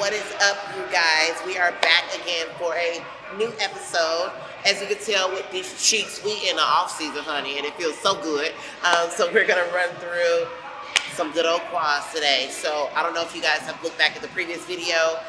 What is up, you guys? We are back again for a new episode. As you can tell with these cheeks, we in the off season, honey, and it feels so good. So we're gonna run through some good old quads today. So I don't know if you guys have looked back at the previous video,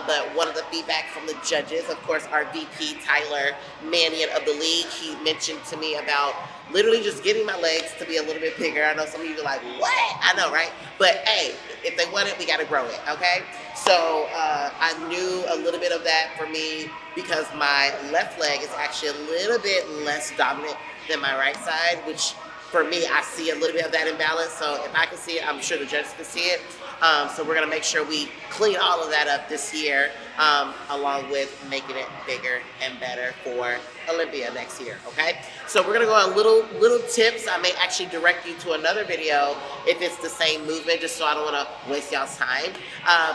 but one of the feedback from the judges, of course, our VP, Tyler Mannion of the league, he mentioned to me about literally just getting my legs to be a little bit bigger. I know some of you are like, what? I know, right? But hey, if they want it, we gotta grow it, okay? So I knew a little bit of that for me because my left leg is actually a little bit less dominant than my right side, which for me, I see a little bit of that imbalance. So if I can see it, I'm sure the judges can see it. So we're gonna make sure we clean all of that up this year, along with making it bigger and better for Olympia next year, okay? So we're gonna go on little tips. I may actually direct you to another video if it's the same movement, just so I don't wanna waste y'all's time.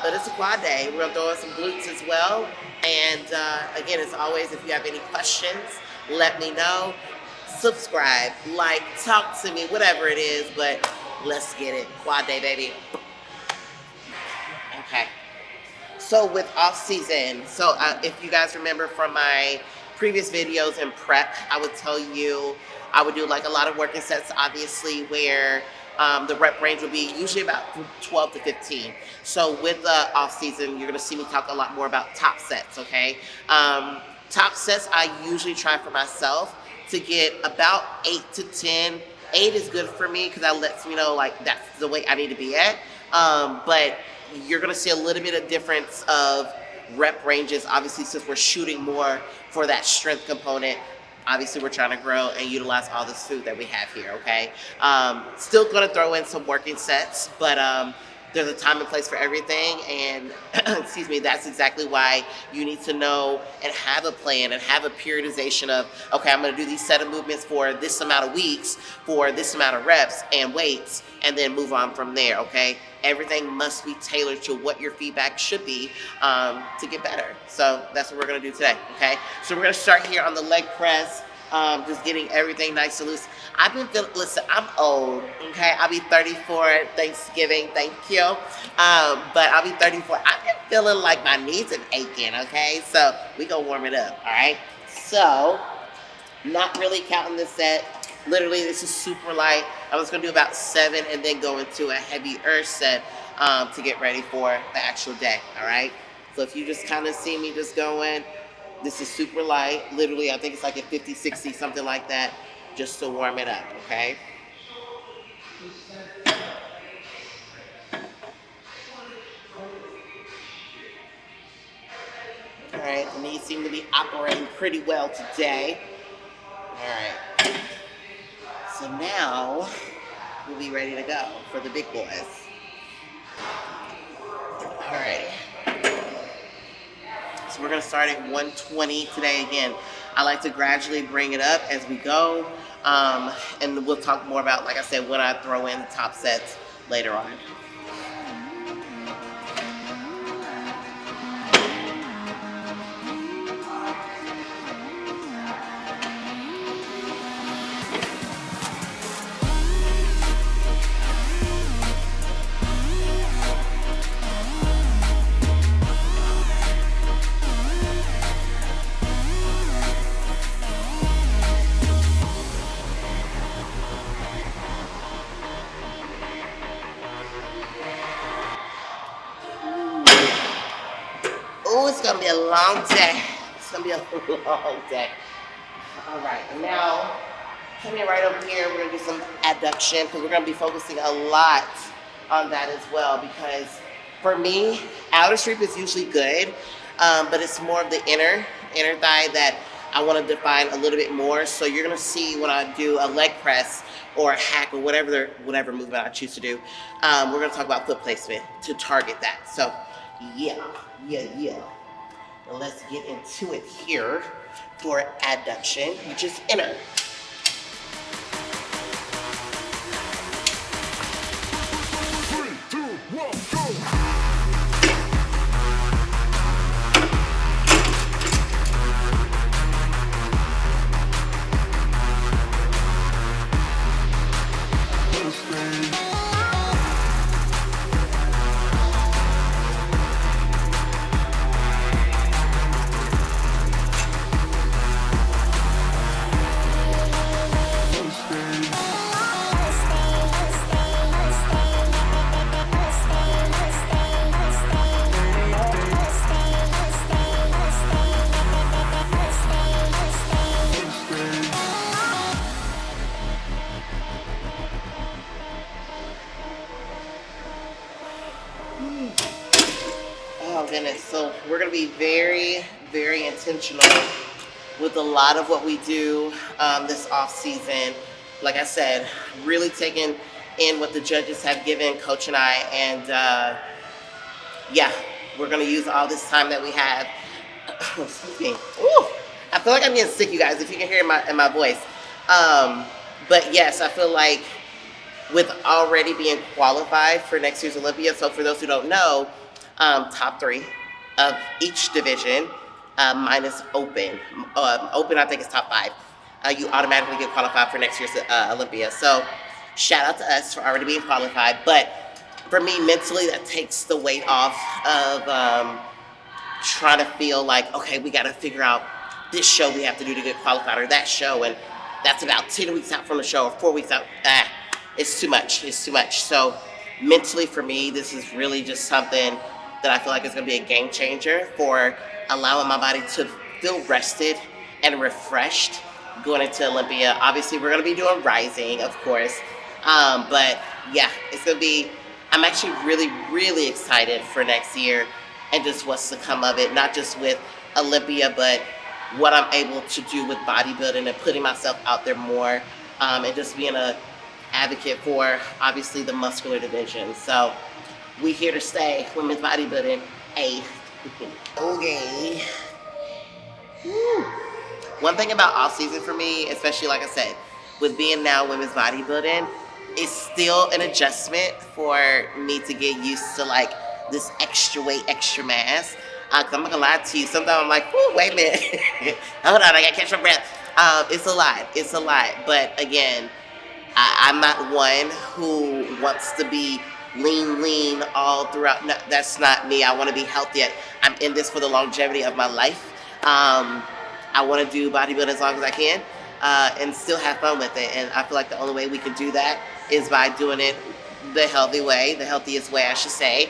But it's a quad day. We're gonna throw in some glutes as well. And again, as always, if you have any questions, let me know. Subscribe, like, talk to me, whatever it is, but let's get it. Quad day, baby. Okay. So with off season, so if you guys remember from my previous videos in prep, I would tell you I would do like a lot of working sets, obviously, where the rep range would be usually about 12 to 15. So with the off season, you're gonna see me talk a lot more about top sets, okay? Top sets I usually try for myself to get about 8 to 10. 8 is good for me because that lets me know like that's the weight I need to be at. But you're gonna see a little bit of difference of rep ranges, obviously, since we're shooting more for that strength component. Obviously, we're trying to grow and utilize all this food that we have here, okay? Still gonna throw in some working sets, but there's a time and place for everything, and excuse me, that's exactly why you need to know and have a plan and have a periodization of, okay, I'm gonna do these set of movements for this amount of weeks, for this amount of reps and weights, and then move on from there, okay? Everything must be tailored to what your feedback should be to get better. So that's what we're gonna do today, okay? So we're gonna start here on the leg press, just getting everything nice and loose. I've been feeling, listen, I'm old, okay? I'll be 34 at Thanksgiving, thank you. But I'll be 34. I've been feeling like my knees are aching, okay? So we gonna warm it up, all right? So, not really counting this set. Literally, this is super light. I was gonna do about 7 and then go into a heavier set to get ready for the actual day, all right? So if you just kind of see me just going, this is super light. Literally, I think it's like a 50, 60, something like that, just to warm it up, okay? All right, the knees seem to be operating pretty well today. All right. So now, we'll be ready to go for the big boys. All right. So we're gonna start at 120 today again. I like to gradually bring it up as we go. And we'll talk more about, like I said, when I throw in the top sets later on. It's gonna be a long day. It's gonna be a long day. All right, and now coming right over here, we're gonna do some adduction because we're gonna be focusing a lot on that as well. Because for me, outer sweep is usually good, but it's more of the inner thigh that I want to define a little bit more. So you're gonna see when I do a leg press or a hack or whatever movement I choose to do, we're gonna talk about foot placement to target that. So yeah. Well, let's get into it here for adduction, which is inner. 3, 2, 1, go! Oh goodness. So we're gonna be very, very intentional with a lot of what we do this off season. Like I said, really taking in what the judges have given Coach and I, and yeah, we're gonna use all this time that we have. Excuse me. Ooh, I feel like I'm getting sick, you guys. If you can hear in my voice, but yes, I feel like with already being qualified for next year's Olympia. So for those who don't know, top three of each division, minus open. Open, I think, is top five. You automatically get qualified for next year's Olympia. So shout out to us for already being qualified. But for me, mentally, that takes the weight off of trying to feel like, okay, we got to figure out this show we have to do to get qualified, or that show, and that's about 10 weeks out from the show, or 4 weeks out. It's too much. It's too much. So mentally, for me, this is really just something that I feel like is going to be a game changer for allowing my body to feel rested and refreshed going into Olympia. Obviously, we're going to be doing rising, of course. But yeah, it's going to be, I'm actually really, really excited for next year and just what's to come of it, not just with Olympia, but what I'm able to do with bodybuilding and putting myself out there more, and just being a advocate for, obviously, the muscular division. So we here to stay, women's bodybuilding. Hey. Okay. Woo. One thing about off season for me, especially like I said, with being now women's bodybuilding, it's still an adjustment for me to get used to like this extra weight, extra mass. Cause I'm not gonna lie to you, sometimes I'm like, whoo, wait a minute. Hold on, I gotta catch my breath. It's a lot, it's a lot. But again, I'm not one who wants to be lean all throughout. No, that's not me. I want to be healthy. I'm in this for the longevity of my life. I want to do bodybuilding as long as I can, and still have fun with it. And I feel like the only way we can do that is by doing it the healthy way, the healthiest way, I should say.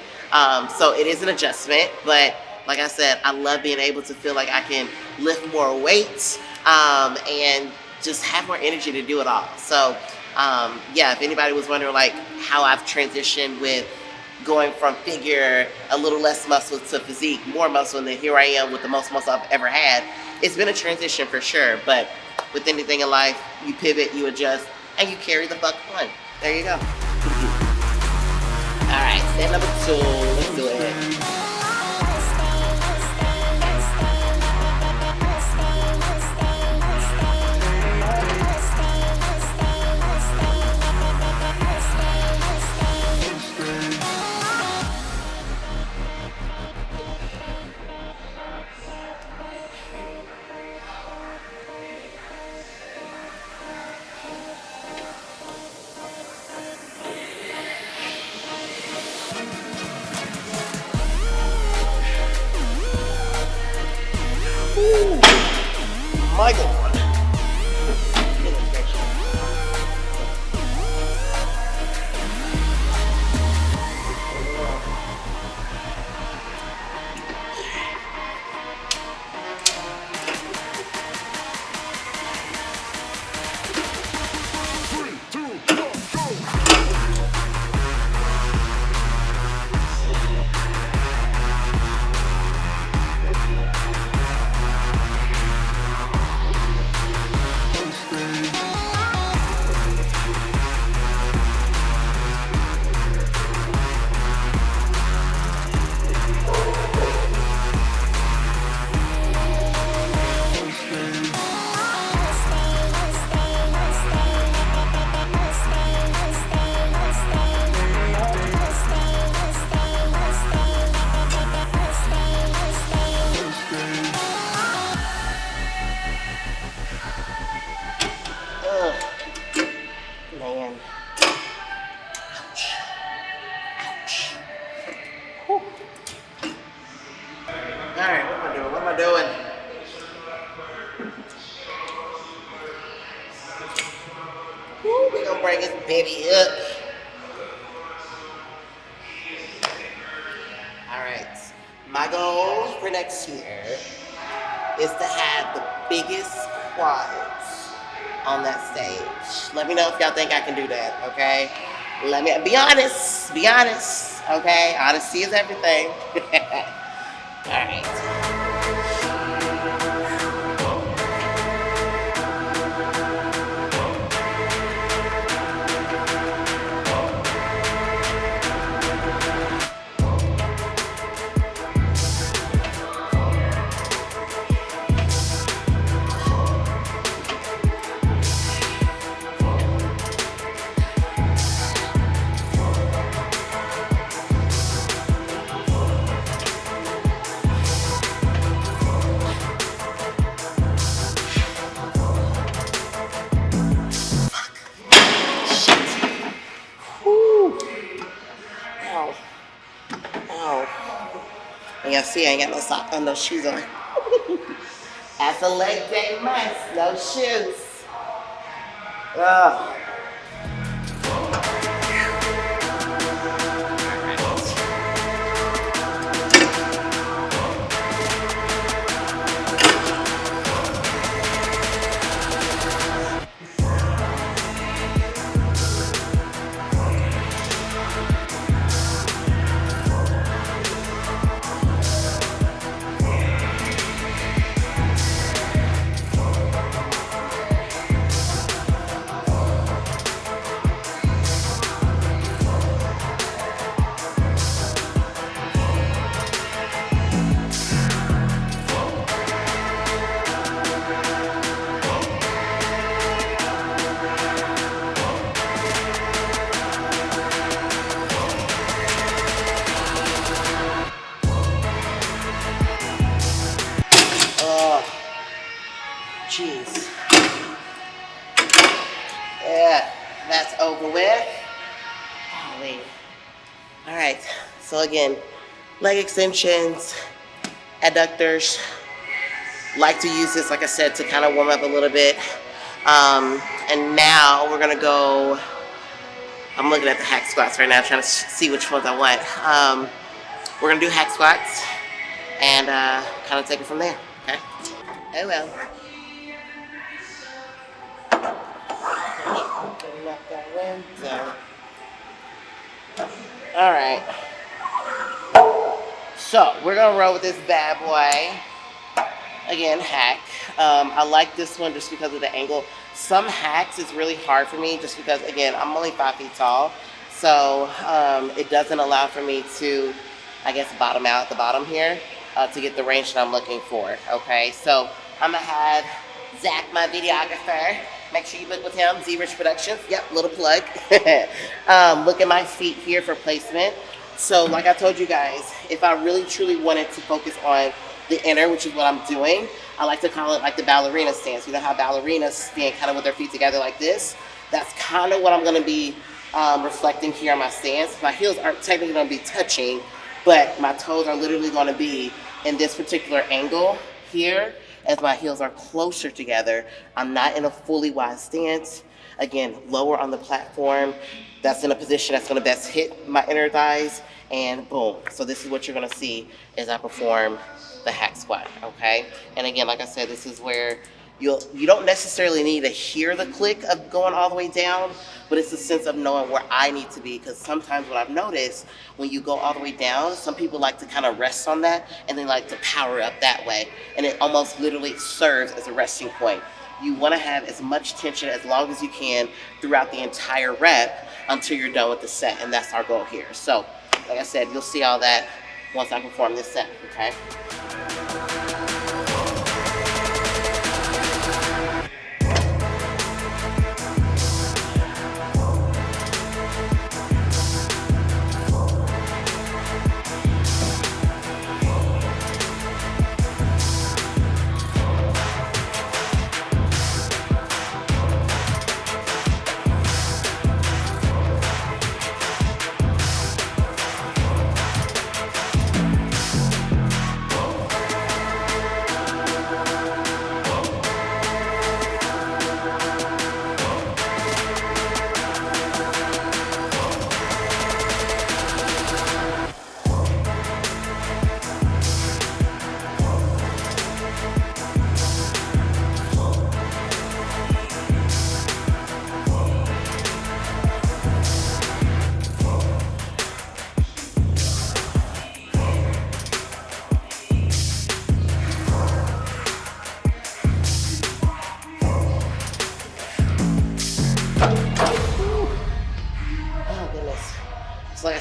So it is an adjustment, but like I said, I love being able to feel like I can lift more weights, and just have more energy to do it all. So yeah, if anybody was wondering like how I've transitioned with going from figure, a little less muscle, to physique, more muscle, and then here I am with the most muscle I've ever had, it's been a transition for sure. But with anything in life, you pivot, you adjust, and you carry the fuck on. There you go. All right, step number 2. Let's do it. Ooh, my God. Man. Ouch. Ouch. Whew. Alright, what am I doing? What am I doing? Woo, we gonna bring this baby up. Alright. My goal for next year is to have the biggest quads on that stage. Let me know if y'all think I can do that, okay? Let me be honest, okay? Honesty is everything. All right. Whew. Ow. Ow. And y'all see I ain't got no sock on, no shoes on. That's a leg day must, no shoes. Ugh. Oh, jeez. Yeah, that's over with. Golly. All right, so again, leg extensions, adductors. Like to use this, like I said, to kind of warm up a little bit. And now we're gonna go, I'm looking at the hack squats right now, trying to see which ones I want. We're gonna do hack squats and kind of take it from there, okay? Oh well. All right. So we're gonna roll with this bad boy. Again, hack. I like this one just because of the angle. Some hacks is really hard for me just because, again, I'm only 5 feet tall. So it doesn't allow for me to, I guess, bottom out at the bottom here to get the range that I'm looking for. Okay, so I'm gonna have Zach, my videographer. Make sure you look with him, Z-Rich Productions. Yep, little plug. Look at my feet here for placement. So like I told you guys, if I really truly wanted to focus on the inner, which is what I'm doing, I like to call it like the ballerina stance. You know how ballerinas stand kind of with their feet together like this? That's kind of what I'm gonna be reflecting here on my stance. My heels aren't technically gonna be touching, but my toes are literally gonna be in this particular angle here as my heels are closer together. I'm not in a fully wide stance. Again, lower on the platform. That's in a position that's gonna best hit my inner thighs, and boom. So this is what you're gonna see as I perform the hack squat, okay? And again, like I said, this is where you don't necessarily need to hear the click of going all the way down, but it's a sense of knowing where I need to be, because sometimes what I've noticed, when you go all the way down, some people like to kind of rest on that, and they like to power up that way, and it almost literally serves as a resting point. You want to have as much tension as long as you can throughout the entire rep until you're done with the set, and that's our goal here. So, like I said, you'll see all that once I perform this set, okay?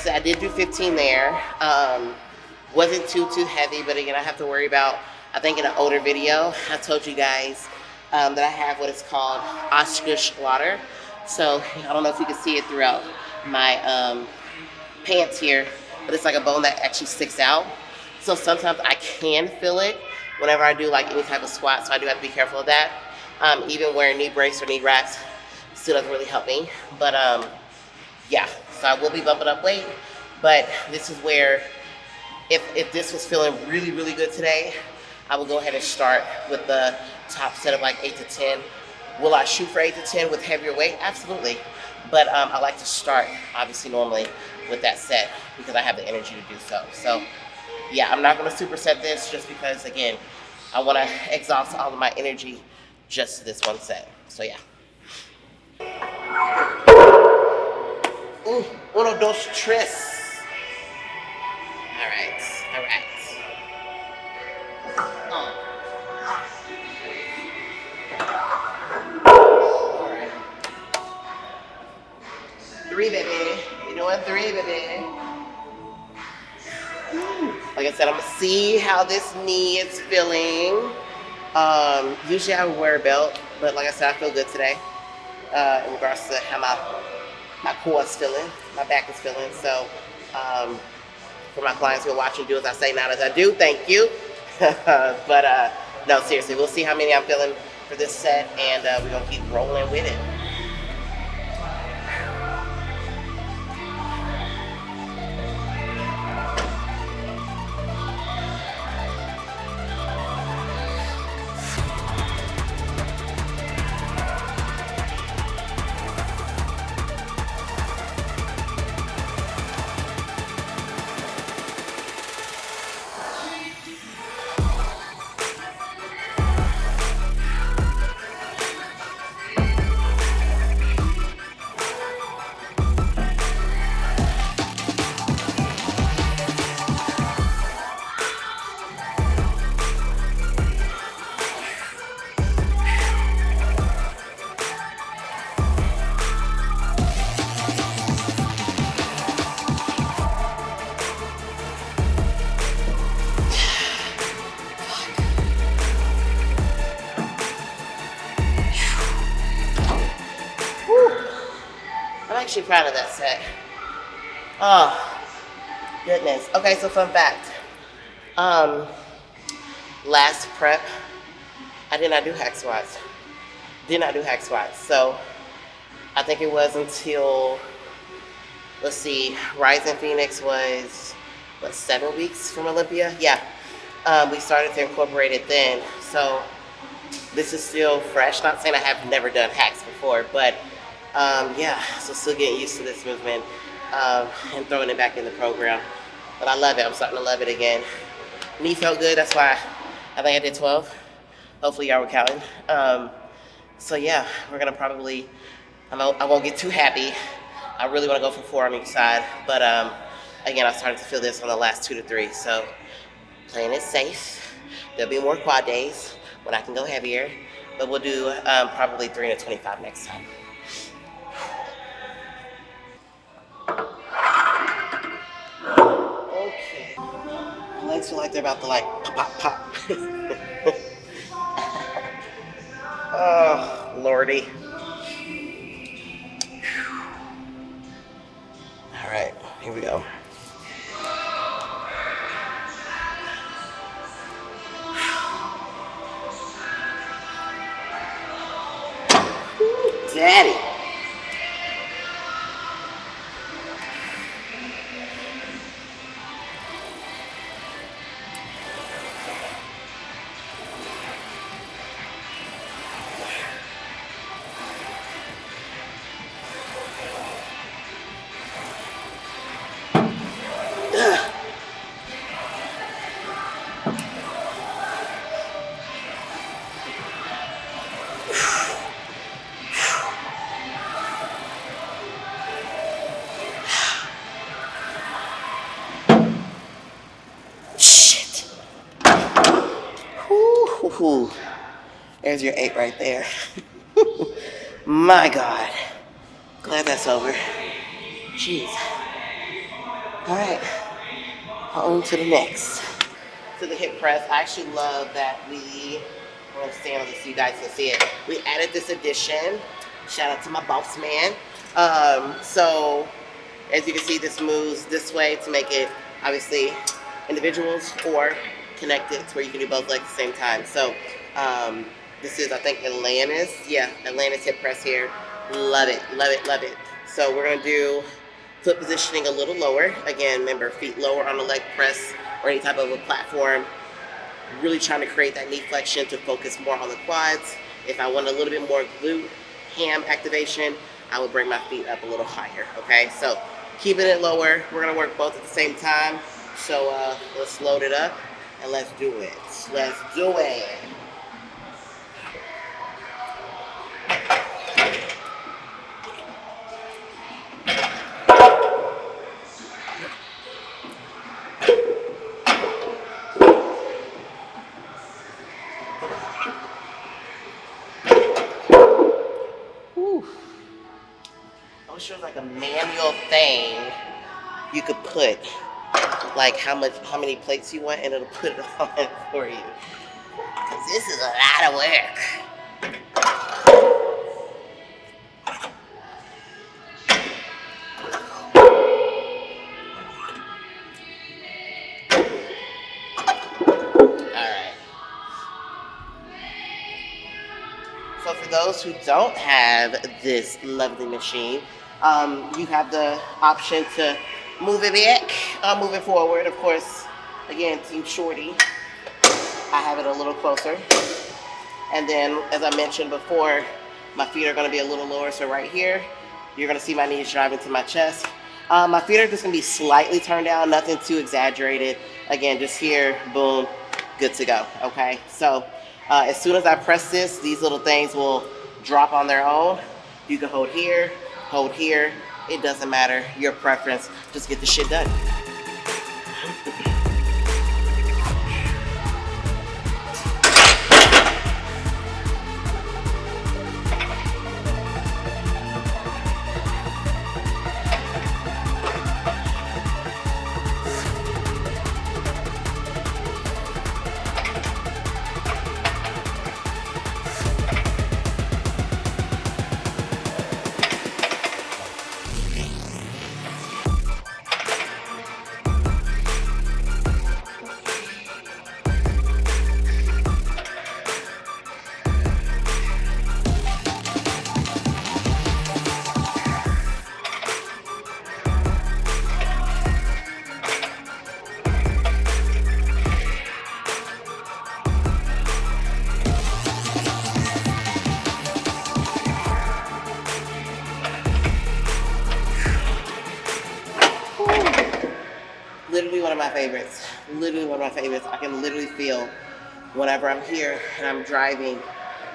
said, I did do 15 there. Wasn't too heavy, but again, I have to worry about, I think in an older video, I told you guys that I have what is called Oscar. So I don't know if you can see it throughout my pants here, but it's like a bone that actually sticks out. So sometimes I can feel it whenever I do like any type of squat, so I do have to be careful of that. Even wearing knee brace or knee wraps still doesn't really help me. But yeah, so I will be bumping up weight, but this is where, if this was feeling really, really good today, I will go ahead and start with the top set of like 8 to 10. Will I shoot for 8 to 10 with heavier weight? Absolutely. But I like to start, obviously, normally with that set because I have the energy to do so. So yeah, I'm not going to superset this just because, again, I want to exhaust all of my energy just this one set. So yeah. Ooh, uno, dos, tres. All right, all right. All right. 3, baby. You're doing 3, baby. Like I said, I'm gonna see how this knee is feeling. Usually I would wear a belt, but like I said, I feel good today. In regards to how my core is feeling, my back is feeling. So for my clients who are watching, do as I say, not as I do. Thank you. But no, seriously, we'll see how many I'm feeling for this set, and we're gonna keep rolling with it. I'm actually proud of that set. Oh, goodness. Okay, so fun fact. Last prep, I did not do hack squats. So I think it was until, let's see, Rising Phoenix was, 7 weeks from Olympia? Yeah. We started to incorporate it then. So this is still fresh. Not saying I have never done hacks before, but yeah, so still getting used to this movement and throwing it back in the program. But I love it. I'm starting to love it again. Knee felt good. That's why I think I did 12. Hopefully y'all were counting. So yeah, we're going to probably, I won't get too happy. I really want to go for 4 on each side. But again, I started to feel this on the last 2 to 3. So playing it safe. There'll be more quad days when I can go heavier. But we'll do probably 3 to 25 next time. Okay. My legs feel like they're about to like pop. Oh, Lordy. All right, here we go. Daddy. Ooh, there's your 8 right there. My God. Glad that's over. Jeez. All right, on to the next. To the hip press, I actually love that I'm gonna stand on this so you guys can see it. We added this addition. Shout out to my boss man. So as you can see, this moves this way to make it obviously individuals or connected to where you can do both legs at the same time. So this is, I think, Atlantis. Yeah, Atlantis hip press here. Love it, love it, love it. So we're gonna do foot positioning a little lower. Again, remember, feet lower on the leg press or any type of a platform. Really trying to create that knee flexion to focus more on the quads. If I want a little bit more glute ham activation, I would bring my feet up a little higher, okay? So keeping it lower, we're gonna work both at the same time. So let's load it up and let's do it. Let's do it. I wish there was like a manual thing you could put, like how many plates you want, and it'll put it on for you. 'Cause this is a lot of work. Alright. So for those who don't have this lovely machine, you have the option to move it back, move it forward. Of course, again, Team Shorty, I have it a little closer. And then, as I mentioned before, my feet are going to be a little lower. So right here, you're going to see my knees drive into my chest. My feet are just going to be slightly turned down, nothing too exaggerated. Again, just here, boom, good to go, okay? So as soon as I press this, these little things will drop on their own. You can hold here, it doesn't matter, your preference, just get the shit done. Literally one of my favorites. Literally one of my favorites. I can literally feel whenever I'm here and I'm driving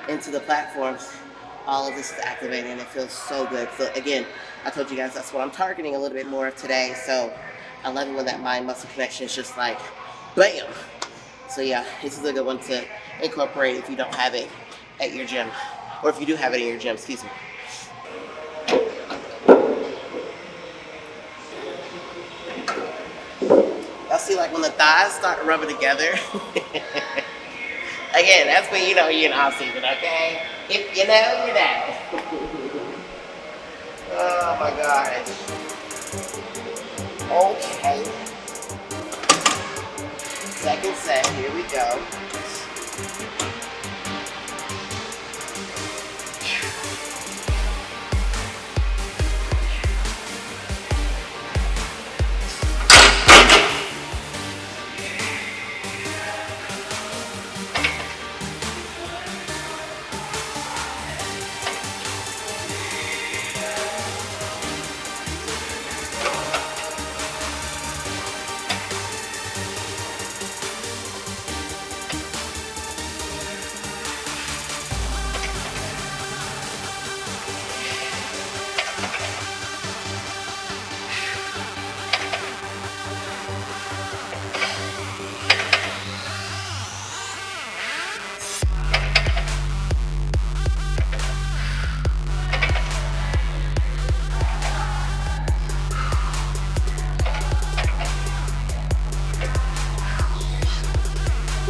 into the platforms, all of this is activating and it feels so good. So again, I told you guys that's what I'm targeting a little bit more of today. So I love it when that mind muscle connection is just like bam. So yeah, this is a good one to incorporate if you don't have it at your gym, or if you do have it in your gym, excuse me. Y'all see, like when the thighs start rubbing together. Again, that's when you know you're in off season, okay? If you know, you know. Oh my gosh. Okay. Second set, here we go.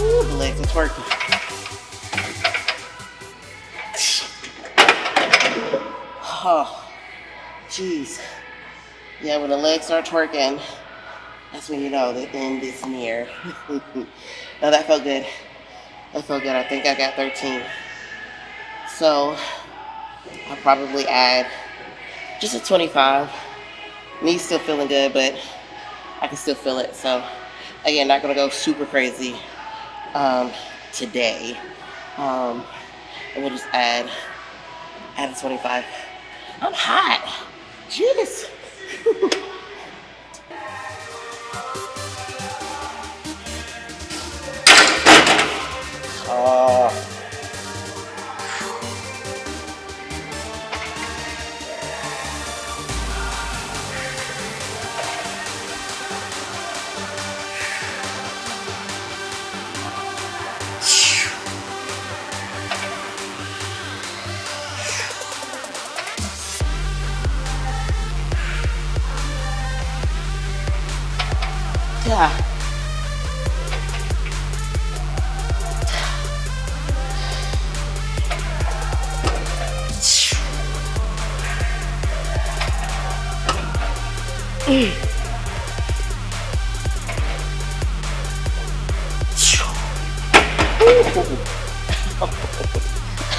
Ooh, the legs are twerking. Oh, jeez. Yeah, when the legs start twerking, that's when you know the end is near. No, that felt good. That felt good. I think I got 13. So I'll probably add just a 25. Knee's still feeling good, but I can still feel it. So again, not gonna go super crazy today. And we'll just add a 25. I'm hot. Jeez. Oh. Yeah.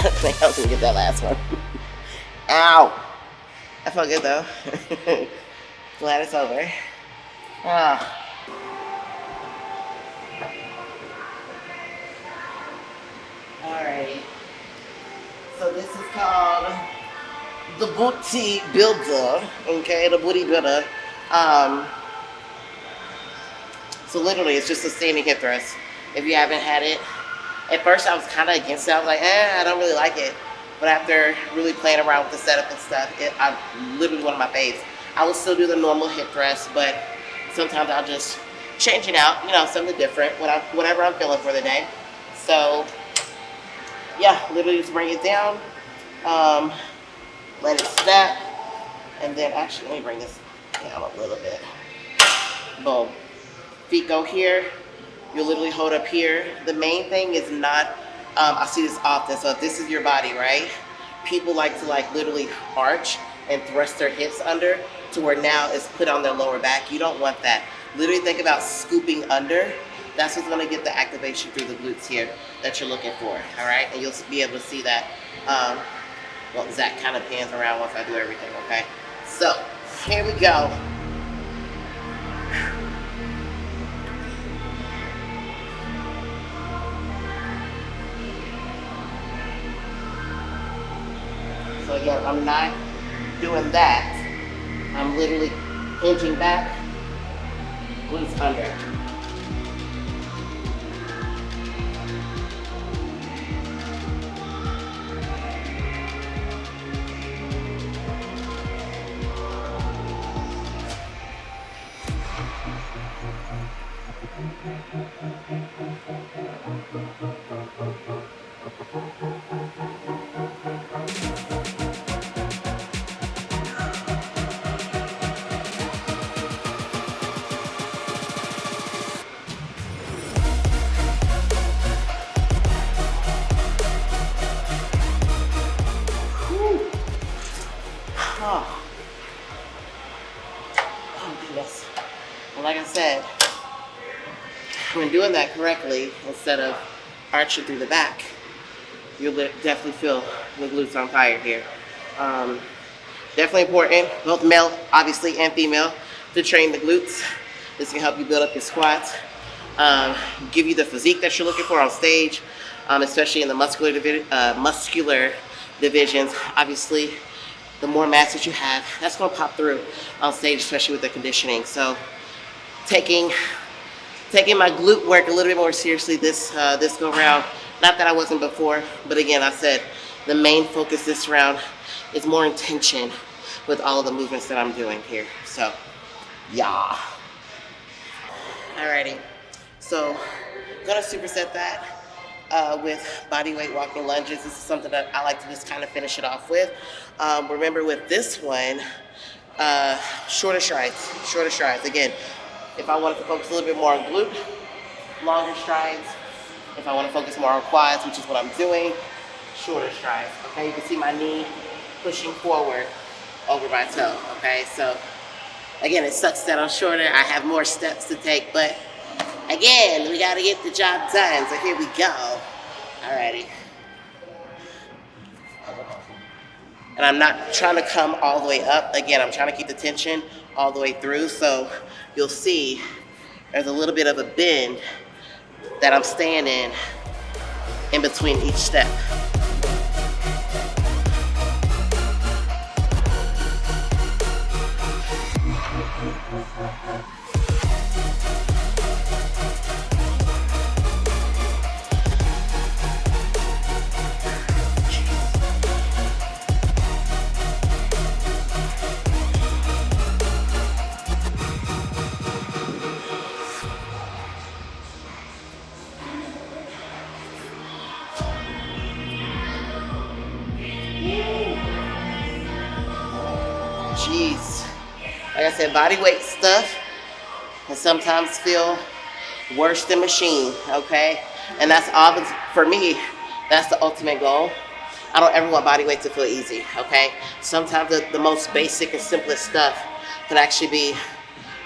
I think I was gonna get that last one. Ow! That felt good though. Glad it's over. Ah. Alrighty. So this is called the booty builder. Okay, the booty builder. So literally, it's just a standing hip thrust. If you haven't had it, at first I was kind of against it. I was like, I don't really like it. But after really playing around with the setup and stuff, I literally one of my faves. I will still do the normal hip thrust, but sometimes I'll just change it out, you know, something different, whatever I'm feeling for the day. So, yeah, literally just bring it down, let it snap, and then actually, let me bring this down a little bit. Boom. Feet go here. You literally hold up here. The main thing is not, I see this often, so if this is your body, right? People like to literally arch and thrust their hips under to where now it's put on their lower back. You don't want that. Literally think about scooping under. That's what's gonna get the activation through the glutes here that you're looking for, all right? And you'll be able to see that. Well, Zach kind of pans around once I do everything, okay? So, here we go. So again, I'm not doing that. I'm literally hinging back, glutes under. Oh goodness. Well, like I said, when doing that correctly, instead of arching through the back, you'll definitely feel the glutes on fire here. Definitely important, both male, obviously, and female, to train the glutes. This can help you build up your squats, give you the physique that you're looking for on stage, especially in the muscular divisions. Obviously, the more mass that you have, that's going to pop through on stage, especially with the conditioning. So, taking my glute work a little bit more seriously this go round. Not that I wasn't before, but again, I said the main focus this round is more intention with all of the movements that I'm doing here. So, yeah. Alrighty. So, I'm gonna superset that with body weight walking lunges. This is something that I like to just kind of finish it off with. Remember with this one, shorter strides. Again, if I wanted to focus a little bit more on glute, longer strides, If I want to focus more on quads, which is what I'm doing, shorter strides. Okay, you can see my knee pushing forward over my toe. Okay, so again, it sucks that I'm shorter. I have more steps to take, but again, we got to get the job done. So here we go. Alrighty. And I'm not trying to come all the way up. Again, I'm trying to keep the tension all the way through. So you'll see there's a little bit of a bend that I'm staying in between each step. Jeez. Like I said, body weight stuff can sometimes feel worse than machine, okay? And that's all, for me, that's the ultimate goal. I don't ever want body weight to feel easy, okay? Sometimes the most basic and simplest stuff can actually be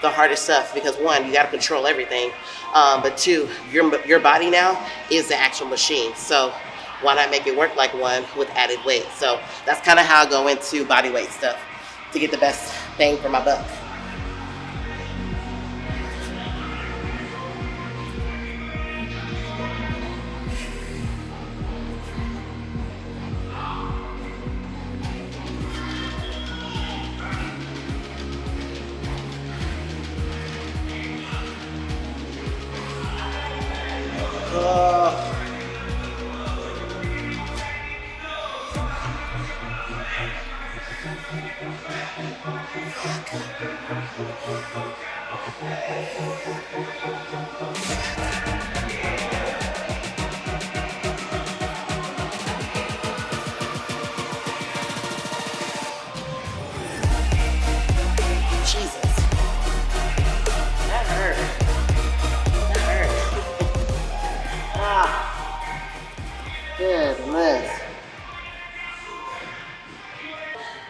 the hardest stuff because one, you gotta control everything. But two, your body now is the actual machine. So why not make it work like one with added weight? So that's kind of how I go into body weight stuff to get the best bang for my buck. Jesus. That hurt. That hurt. Ah. Goodness.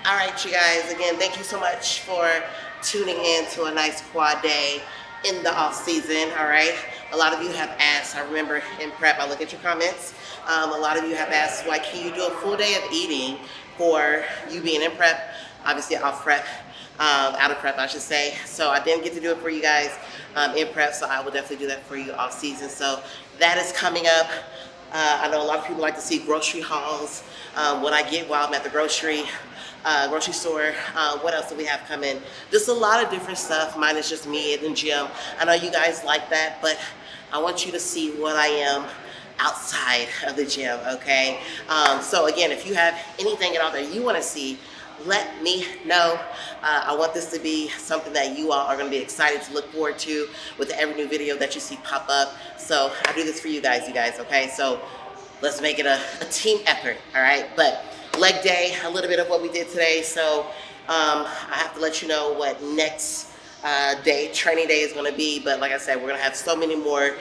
All right, you guys, again, thank you so much for tuning in to a nice quad day in the off season. All right, a lot of you have asked, I remember in prep, I look at your comments, a lot of you have asked, why can you do a full day of eating for you being in prep, obviously off prep, out of prep I should say. So I didn't get to do it for you guys in prep, so I will definitely do that for you off season. So that is coming up. I know a lot of people like to see grocery hauls, what I get while I'm at the grocery store. What else do we have coming? Just a lot of different stuff. Mine is just me in the gym. I know you guys like that, but I want you to see what I am outside of the gym, okay? So again, if you have anything at all that you want to see, let me know. I want this to be something that you all are going to be excited to look forward to with every new video that you see pop up. So I do this for you guys, okay? So let's make it a team effort, all right? But leg day, a little bit of what we did today. So I have to let you know what next training day is going to be. But like I said, we're going to have so many more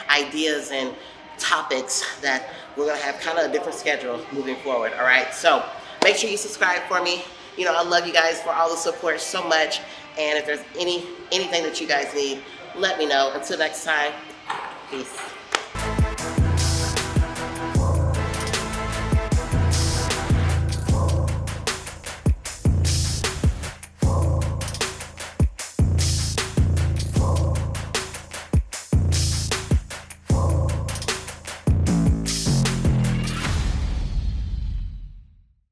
ideas and topics that we're going to have kind of a different schedule moving forward, all right? So make sure you subscribe for me. You know, I love you guys for all the support so much. And if there's anything that you guys need, let me know. Until next time, peace.